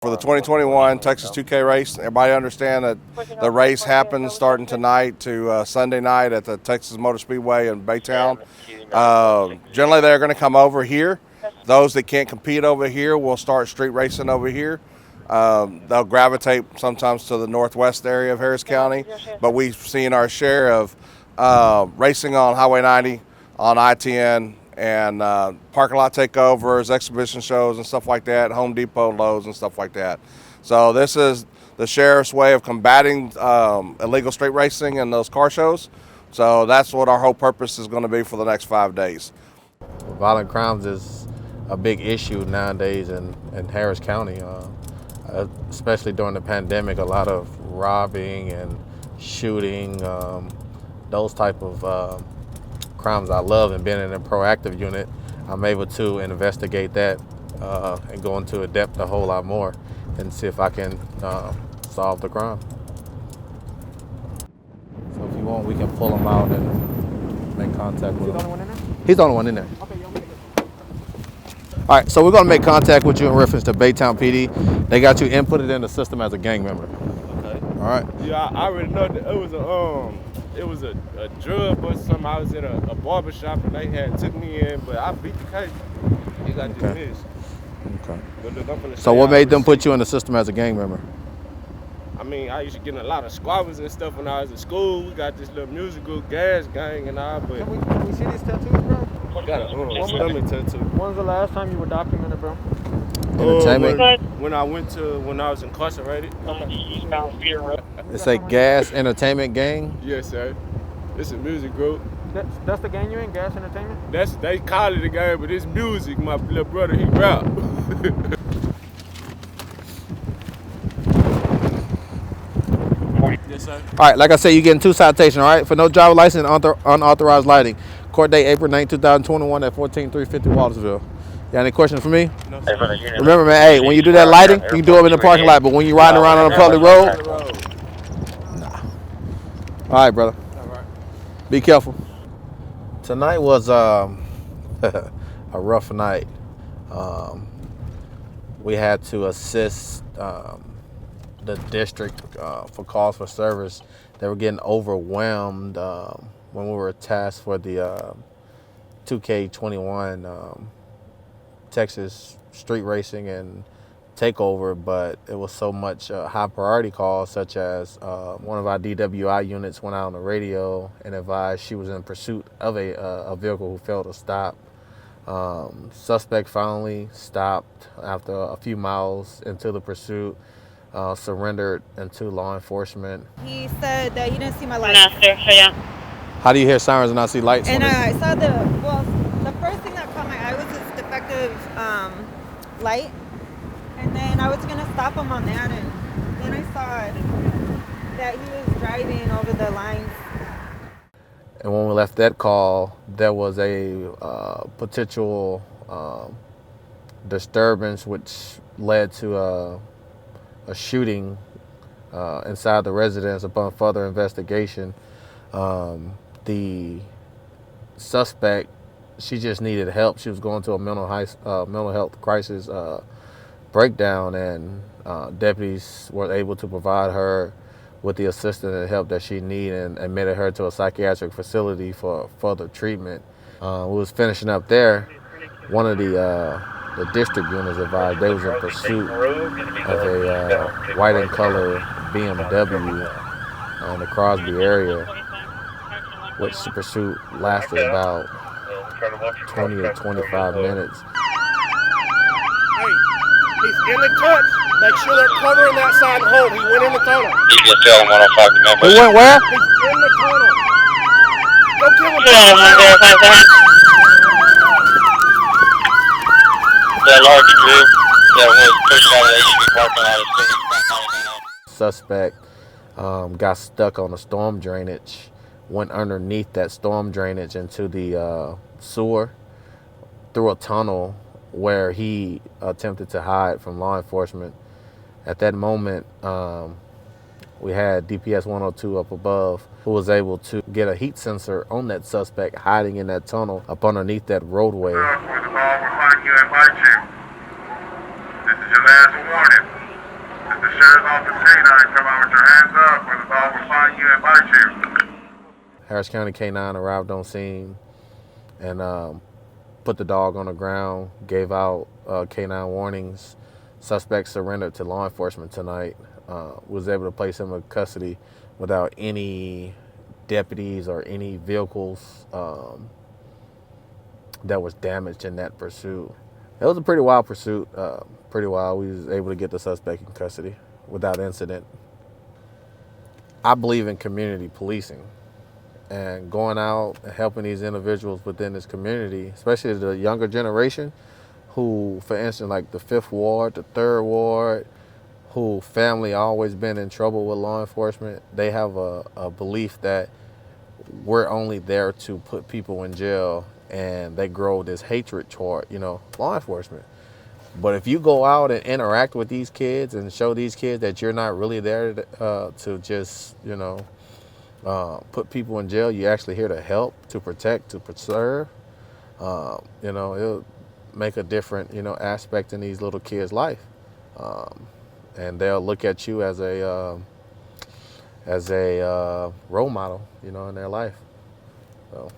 For the 2021 Texas 2K race, everybody understand that the race happens starting tonight to Sunday night at the Texas Motor Speedway in Baytown. Generally, they're going to come over here. Those that can't compete over here will start street racing over here. They'll gravitate sometimes to the northwest area of Harris County, but we've seen our share of racing on Highway 90, on I-10, and parking lot takeovers, exhibition shows and stuff like that, Home Depot loads and stuff like that. So this is the sheriff's way of combating illegal street racing and those car shows. So that's what our whole purpose is going to be for the next 5 days. Violent crimes is a big issue nowadays in Harris County, especially during the pandemic. A lot of robbing and shooting, those type of crimes I love, and being in a proactive unit, I'm able to investigate that and go into depth a whole lot more and see if I can solve the crime. So if you want, we can pull him out and make contact with him. He's the only one in there? He's the only one in there. Okay, you'll make it. All right, so we're gonna make contact with you in reference to Baytown PD. They got you inputted in the system as a gang member. Okay. All right. Yeah, I already know that it was a drug bust. Something. I was at a barber shop and they had took me in, but I beat the case. He got dismissed. Okay. But look, I'm finna So say what I made them was- put you in the system as a gang member? I mean, I used to get in a lot of squabbles and stuff when I was in school. We got this little musical gas gang and all, but Can we see these tattoos, bro? I got a stomach tattoo. When's the last time you were documented, bro? Entertainment. When I was incarcerated. It's a gas entertainment gang. Yes, sir. It's a music group. That's the gang you're in, Gas Entertainment? They call it a game, but it's music. My little brother, he rap. Yes, sir. All right, like I said, you're getting 2 citations, all right? For no driver license and unauthorized lighting. Court date April 9, 2021 at 14350 Waltersville. You got any questions for me? No, sir. Remember, man, hey, when you do that lighting, you can do it in the parking lot, but when you're riding around on a public road, nah. All right, brother. All right. Be careful. Tonight was a rough night. We had to assist the district for calls for service. They were getting overwhelmed when we were tasked for the 2K21 Texas street racing and takeover, but it was so much high priority calls, such as one of our DWI units went out on the radio and advised she was in pursuit of a vehicle who failed to stop. Suspect finally stopped after a few miles into the pursuit, surrendered into law enforcement. He said that he didn't see my lights. How do you hear sirens and not see lights? And I saw the first thing that caught my eye was this defective light. And then I was going to stop him on that, and then I saw that he was driving over the lines. And when we left that call, there was a potential disturbance which led to a shooting inside the residence. Upon further investigation, the suspect, she just needed help. She was going to a mental health crisis breakdown, and deputies were able to provide her with the assistance and help that she needed and admitted her to a psychiatric facility for further treatment. We was finishing up there. One of the district units advised they was in pursuit of a white and color BMW in the Crosby area, which the pursuit lasted about 20 to 25 minutes. Hey, he's in the touch. Make sure they're covering that side hole. He went in the tunnel. You can tell him 105 to member. He went where? He's in the tunnel. Go kill him. That large group that was pushed out of the HB parking lot is Suspect got stuck on the storm drainage, went underneath that storm drainage into the sewer through a tunnel where he attempted to hide from law enforcement. At that moment, we had DPS 102 up above who was able to get a heat sensor on that suspect hiding in that tunnel up underneath that roadway. We're finding you at Light. This is your last warning. If the sheriff's office canine come out with your hands up, or the dog will find you and bite you. Harris County K-9 arrived on scene and put the dog on the ground, gave out K-9 warnings. Suspect surrendered to law enforcement tonight. Was able to place him in custody without any deputies or any vehicles that was damaged in that pursuit. It was a pretty wild pursuit, pretty wild. We was able to get the suspect in custody without incident. I believe in community policing and going out and helping these individuals within this community, especially the younger generation who, for instance, like the 5th Ward, the 3rd Ward, who family always been in trouble with law enforcement. They have a belief that we're only there to put people in jail, and they grow this hatred toward, law enforcement. But if you go out and interact with these kids and show these kids that you're not really there to just, put people in jail, you're actually here to help, to protect, to preserve, it'll make a different, aspect in these little kids' life. And they'll look at you as a role model, in their life. So.